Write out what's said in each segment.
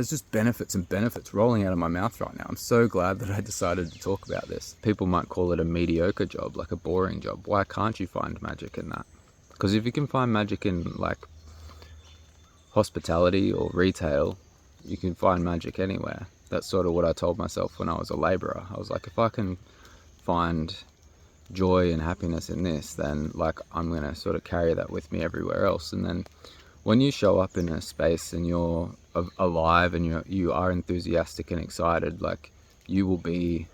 There's just benefits and benefits rolling out of my mouth right now. I'm so glad that I decided to talk about this. People might call it a mediocre job, like a boring job. Why can't you find magic in that? Because if you can find magic in like hospitality or retail, you can find magic anywhere. That's sort of what I told myself when I was a labourer. I was like, if I can find joy and happiness in this, then like I'm going to sort of carry that with me everywhere else. And then when you show up in a space and you're alive and you are enthusiastic and excited, like you will be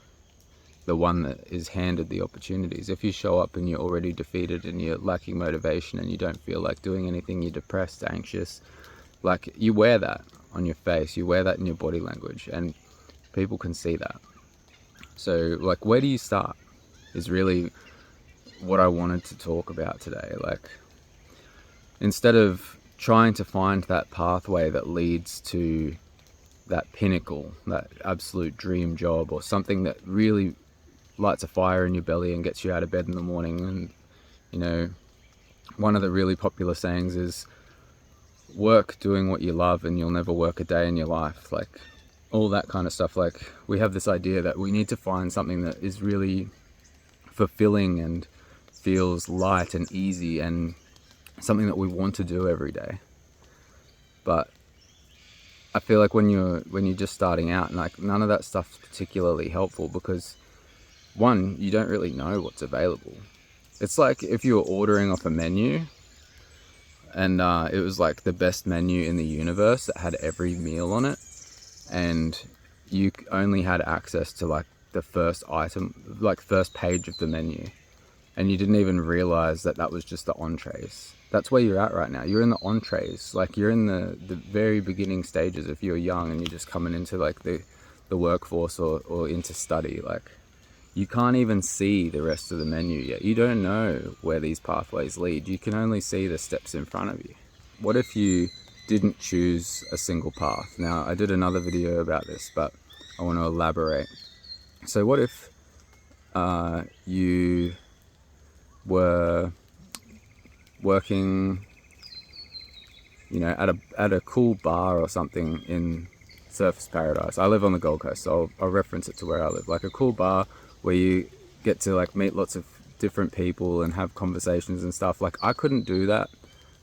the one that is handed the opportunities. If you show up and you're already defeated and you're lacking motivation and you don't feel like doing anything, you're depressed, anxious, like you wear that on your face, you wear that in your body language, and people can see that. So like, where do you start is really what I wanted to talk about today. Like, instead of trying to find that pathway that leads to that pinnacle, that absolute dream job, or something that really lights a fire in your belly and gets you out of bed in the morning. And you know, one of the really popular sayings is, work doing what you love and you'll never work a day in your life. Like all that kind of stuff. Like we have this idea that we need to find something that is really fulfilling and feels light and easy and something that we want to do every day. But I feel like when you're just starting out, like none of that stuff's particularly helpful, because one, you don't really know what's available. It's like if you were ordering off a menu and it was like the best menu in the universe that had every meal on it, and you only had access to like the first item, like first page of the menu, and you didn't even realize that that was just the entrees. That's where you're at right now. You're in the entrees. Like you're in the very beginning stages if you're young and you're just coming into like the workforce or into study. Like you can't even see the rest of the menu yet. You don't know where these pathways lead. You can only see the steps in front of you. What if you didn't choose a single path? Now, I did another video about this, but I want to elaborate. So what if you were working, you know, at a cool bar or something in Surfers Paradise. I live on the Gold Coast, so I'll reference it to where I live. Like a cool bar where you get to like meet lots of different people and have conversations and stuff. Like I couldn't do that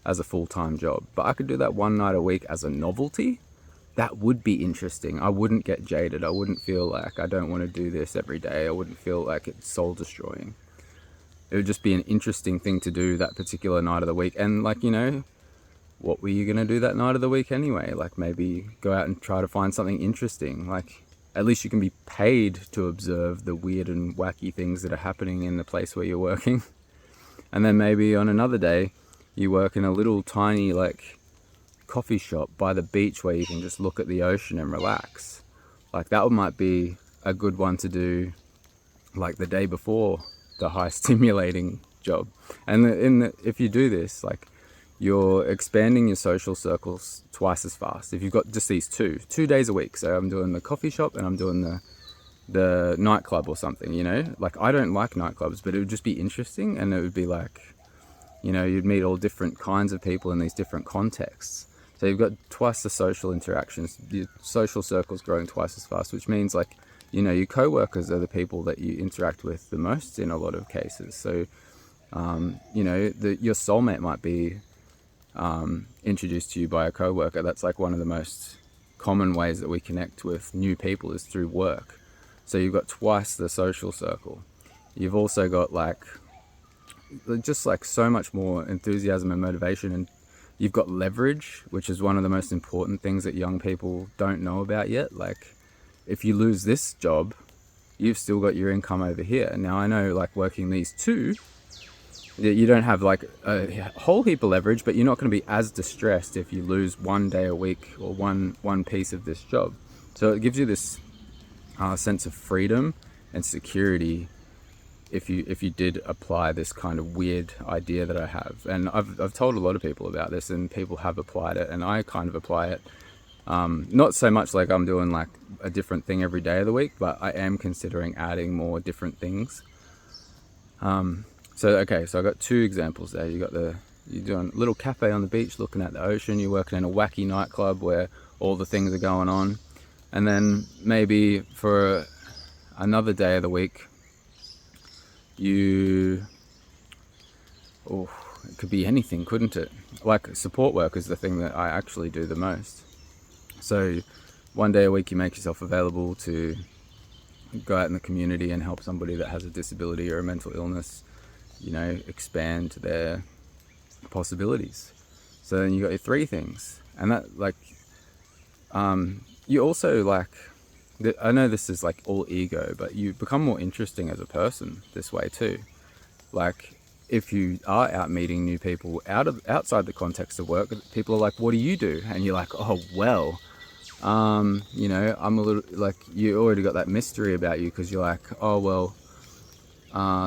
as a full-time job, but I could do that one night a week as a novelty. That would be interesting. I wouldn't get jaded. I wouldn't feel like I don't want to do this every day. I wouldn't feel like it's soul destroying. It would just be an interesting thing to do that particular night of the week. And like, you know, what were you going to do that night of the week anyway? Like maybe go out and try to find something interesting. Like at least you can be paid to observe the weird and wacky things that are happening in the place where you're working. And then maybe on another day, you work in a little tiny like coffee shop by the beach where you can just look at the ocean and relax. Like that might be a good one to do like the day before the high stimulating job. And if you do this, like you're expanding your social circles twice as fast. If you've got just these 2 days a week. So I'm doing the coffee shop and I'm doing the nightclub or something, you know, like I don't like nightclubs, but it would just be interesting. And it would be like, you know, you'd meet all different kinds of people in these different contexts. So you've got twice the social interactions, your social circle's growing twice as fast, which means like, you know, your co-workers are the people that you interact with the most in a lot of cases. So, you know, your soulmate might be introduced to you by a co-worker. That's like one of the most common ways that we connect with new people is through work. So you've got twice the social circle. You've also got like, just like so much more enthusiasm and motivation, and you've got leverage, which is one of the most important things that young people don't know about yet. Like, if you lose this job, you've still got your income over here. Now, I know like working these 2, you don't have like a whole heap of leverage, but you're not going to be as distressed if you lose 1 day a week or one piece of this job. So it gives you this sense of freedom and security if you did apply this kind of weird idea that I have. And I've told a lot of people about this, and people have applied it, and I kind of apply it. Not so much like I'm doing like a different thing every day of the week, but I am considering adding more different things. So I got 2 examples there. You got the You're doing a little cafe on the beach looking at the ocean. You're working in a wacky nightclub where all the things are going on. And then maybe for another day of the week, it could be anything, couldn't it? Like support work is the thing that I actually do the most. So one day a week you make yourself available to go out in the community and help somebody that has a disability or a mental illness, expand their possibilities. So then you got your 3 things. And that, you also, I know this is all ego, but you become more interesting as a person this way too. If you are out meeting new people outside the context of work, people are like, what do you do? And you're like, oh, well, I'm a little, you already got that mystery about you, because you're like, oh, well,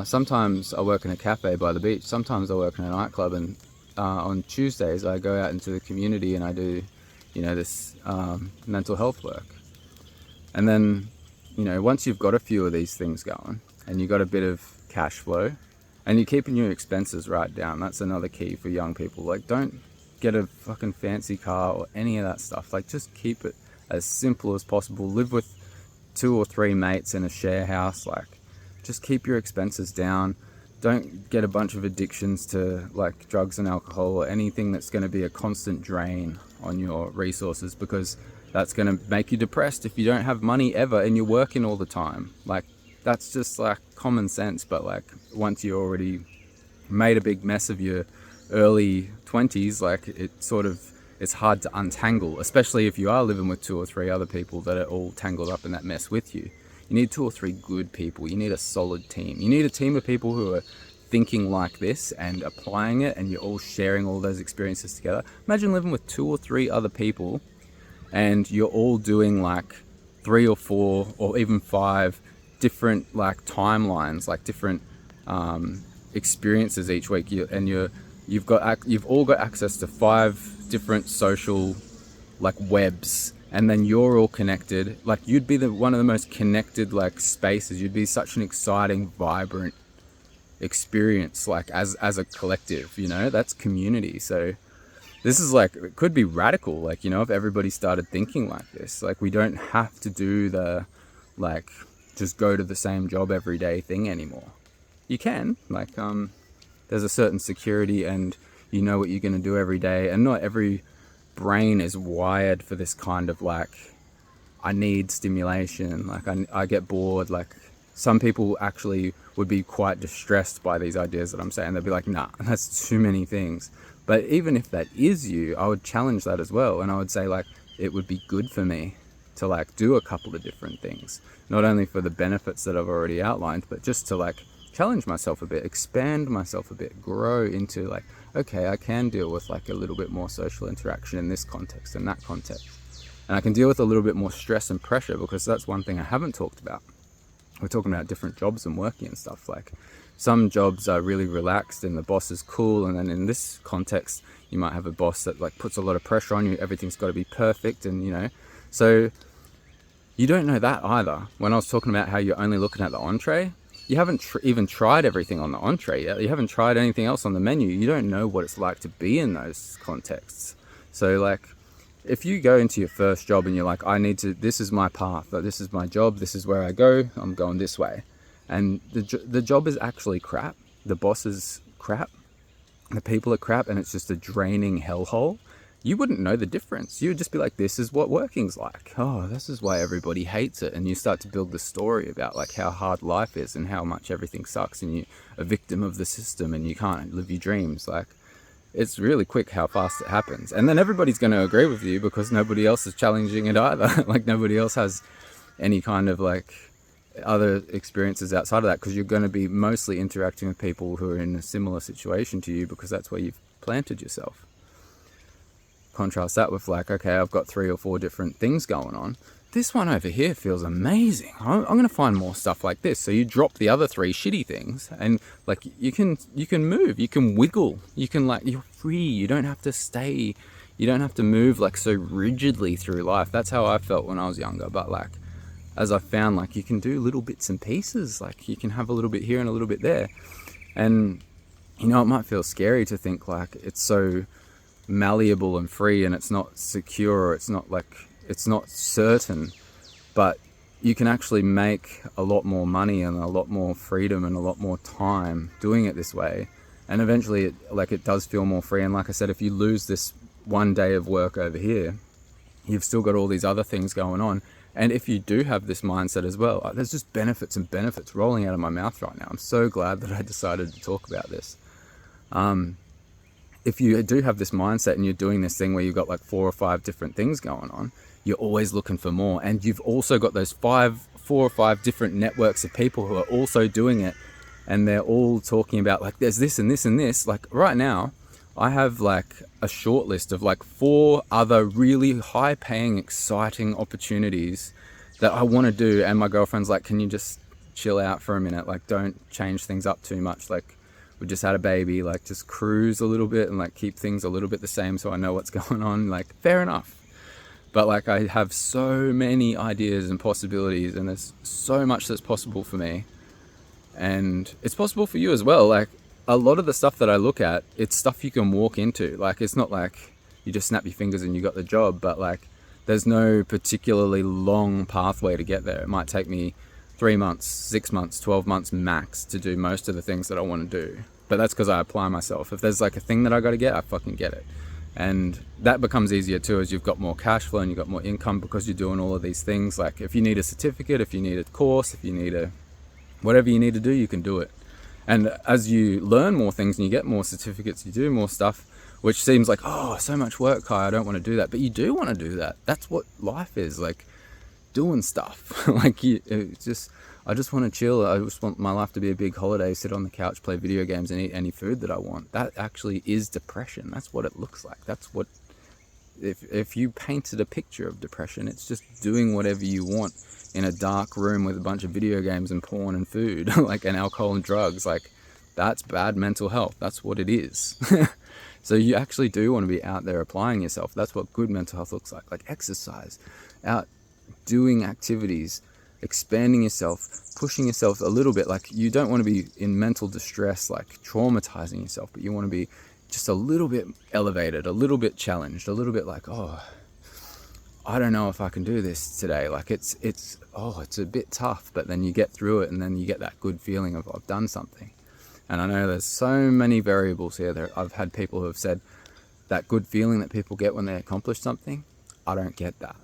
sometimes I work in a cafe by the beach, sometimes I work in a nightclub, and on Tuesdays I go out into the community and I do, this mental health work. And then, once you've got a few of these things going and you've got a bit of cash flow and you're keeping your expenses right down, that's another key for young people. Don't get a fucking fancy car or any of that stuff. Just keep it as simple as possible. Live with 2 or 3 mates in a share house. Just keep your expenses down. Don't get a bunch of addictions to drugs and alcohol or anything that's going to be a constant drain on your resources, because that's going to make you depressed if you don't have money ever and you're working all the time. That's just common sense. But once you already made a big mess of your early 20s, it's hard to untangle, especially if you are living with 2 or 3 other people that are all tangled up in that mess with you. You need 2 or 3 good people. You need a solid team. You need a team of people who are thinking like this and applying it, and you're all sharing all those experiences together. Imagine living with 2 or 3 other people and you're all doing 3 or 4 or even 5 different timelines, different experiences each week. You've all got access to 5 different social webs, and then you're all connected. You'd be one of the most connected spaces. You'd be such an exciting, vibrant experience as a collective. That's community. So this is it could be radical, if everybody started thinking like this. We don't have to do the just go to the same job every day thing anymore. You can there's a certain security, and what you're going to do every day, and not every brain is wired for this kind of I need stimulation, I get bored. Some people actually would be quite distressed by these ideas that I'm saying. They'd be like, nah, that's too many things. But even if that is you, I would challenge that as well, and I would say it would be good for me to do a couple of different things, not only for the benefits that I've already outlined, but just to challenge myself a bit, expand myself a bit, grow into okay, I can deal with a little bit more social interaction in this context and that context, and I can deal with a little bit more stress and pressure, because that's one thing I haven't talked about. We're talking about different jobs and working and stuff. Some jobs are really relaxed and the boss is cool, and then in this context you might have a boss that puts a lot of pressure on you. Everything's got to be perfect, and so you don't know that either. When I was talking about how you're only looking at the entree, you haven't even tried everything on the entree yet. You haven't tried anything else on the menu. You don't know what it's like to be in those contexts. So if you go into your first job and you're this is my path, this is my job, this is where I go, I'm going this way, and the job is actually crap, the boss is crap, the people are crap, and it's just a draining hellhole, you wouldn't know the difference. You would just be this is what working's like. Oh, this is why everybody hates it. And you start to build the story about how hard life is and how much everything sucks, and you're a victim of the system and you can't live your dreams. It's really quick how fast it happens. And then everybody's going to agree with you, because nobody else is challenging it either. Nobody else has any kind of other experiences outside of that, because you're going to be mostly interacting with people who are in a similar situation to you, because that's where you've planted yourself. Contrast that with okay, I've got 3 or 4 different things going on. This one over here feels amazing. I'm going to find more stuff like this. So you drop the other 3 shitty things, and you can move, you can wiggle, you can you're free. You don't have to stay. You don't have to move so rigidly through life. That's how I felt when I was younger. But as I found, you can do little bits and pieces. You can have a little bit here and a little bit there, and you know, it might feel scary to think like it's so malleable and free and it's not secure, it's not like, it's not certain, but you can actually make a lot more money and a lot more freedom and a lot more time doing it this way. And eventually it does feel more free. And like I said, if you lose this one day of work over here, you've still got all these other things going on. And if you do have this mindset as well, there's just benefits and benefits rolling out of my mouth right now. I'm so glad that I decided to talk about this. If you do have this mindset and you're doing this thing where you've got like 4 or 5 different things going on, you're always looking for more. And you've also got those 4 or 5 different networks of people who are also doing it. And they're all talking about like, there's this and this and this. Like right now, I have like a short list of like 4 other really high paying, exciting opportunities that I want to do. And my girlfriend's like, can you just chill out for a minute? Like, don't change things up too much. Like, we just had a baby, like just cruise a little bit and like keep things a little bit the same so I know what's going on. Like, fair enough. But like, I have so many ideas and possibilities, and there's so much that's possible for me. And it's possible for you as well. Like, a lot of the stuff that I look at, it's stuff you can walk into. Like, it's not like you just snap your fingers and you got the job, but like, there's no particularly long pathway to get there. It might take me 3 months, 6 months, 12 months max to do most of the things that I want to do. But that's because I apply myself. If there's like a thing that I got to get, I fucking get it. And that becomes easier too as you've got more cash flow and you've got more income because you're doing all of these things. Like, if you need a certificate, if you need a course, if you need whatever you need to do, you can do it. And as you learn more things and you get more certificates, you do more stuff, which seems like, oh, so much work, Kai, I don't want to do that. But you do want to do that. That's what life is, like, doing stuff. Like, I just want to chill. I just want my life to be a big holiday, sit on the couch, play video games and eat any food that I want. That actually is depression. That's what it looks like. That's what, if you painted a picture of depression, it's just doing whatever you want in a dark room with a bunch of video games and porn and food, like, and alcohol and drugs. Like, that's bad mental health. That's what it is. So you actually do want to be out there applying yourself. That's what good mental health looks like exercise, out doing activities, expanding yourself, pushing yourself a little bit. Like, you don't want to be in mental distress, like traumatizing yourself, but you want to be just a little bit elevated, a little bit challenged, a little bit like, oh, I don't know if I can do this today. Like, it's a bit tough, but then you get through it and then you get that good feeling of, I've done something. And I know there's so many variables here. I've had people who have said that good feeling that people get when they accomplish something, I don't get that.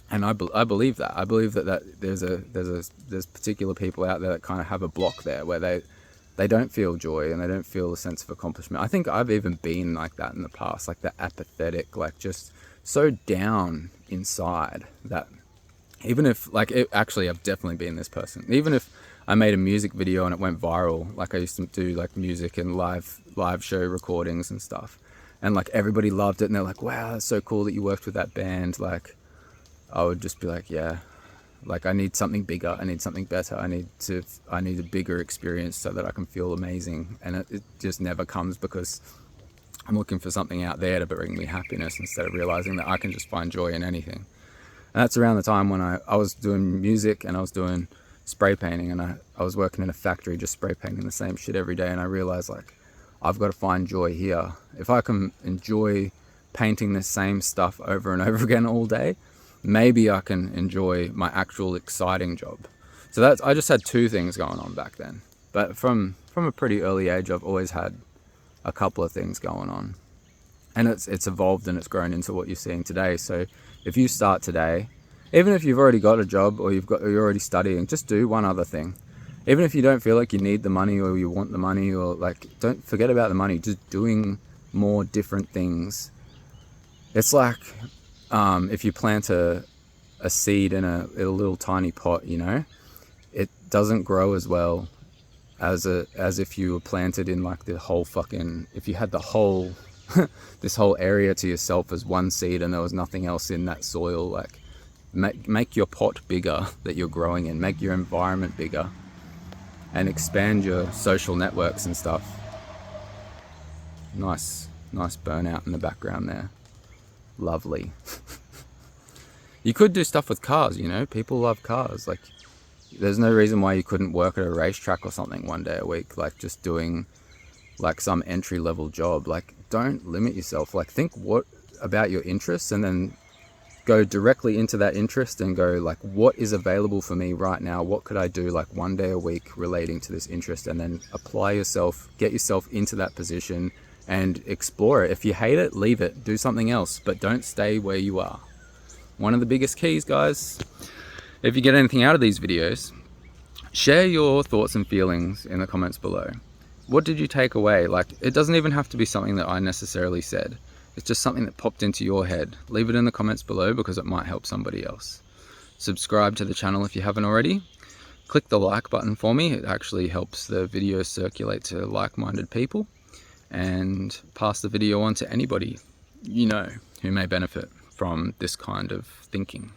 And I believe that. I believe that there's particular people out there that kind of have a block there where they don't feel joy and they don't feel a sense of accomplishment. I think I've even been like that in the past, like the apathetic, like just so down inside that even if, like, actually I've definitely been this person. Even if I made a music video and it went viral, like I used to do like music and live show recordings and stuff, and like everybody loved it and they're like, wow, that's so cool that you worked with that band. Like, I would just be like, yeah, like, I need something bigger, I need something better, I need a bigger experience so that I can feel amazing. And it just never comes because I'm looking for something out there to bring me happiness instead of realizing that I can just find joy in anything. And that's around the time when I was doing music and I was doing spray painting, and I was working in a factory just spray painting the same shit every day. And I realized, like, I've got to find joy here. If I can enjoy painting the same stuff over and over again all day, maybe I can enjoy my actual exciting job. So I just had 2 things going on back then. But from a pretty early age, I've always had a couple of things going on. And it's evolved and it's grown into what you're seeing today. So if you start today, even if you've already got a job or you're already studying, just do one other thing. Even if you don't feel like you need the money or you want the money, or like, don't forget about the money, just doing more different things. It's like, if you plant a seed in a little tiny pot, you know, it doesn't grow as well as if you were planted in like the whole fucking, if you had the whole, this whole area to yourself as one seed and there was nothing else in that soil. Like, make your pot bigger that you're growing in, make your environment bigger, and expand your social networks and stuff. Nice burnout in the background there. Lovely. You could do stuff with cars, you know, people love cars. Like, there's no reason why you couldn't work at a racetrack or something one day a week, like just doing like some entry level job. Like, don't limit yourself. Like, think what about your interests, and then go directly into that interest and go like, what is available for me right now? What could I do like 1 day a week relating to this interest? And then apply yourself, get yourself into that position and explore it. If you hate it, leave it, do something else, but don't stay where you are. One of the biggest keys, guys, if you get anything out of these videos, share your thoughts and feelings in the comments below. What did you take away? Like, it doesn't even have to be something that I necessarily said. It's just something that popped into your head. Leave it in the comments below because it might help somebody else. Subscribe to the channel if you haven't already. Click the like button for me. It actually helps the video circulate to like-minded people. And pass the video on to anybody you know who may benefit from this kind of thinking.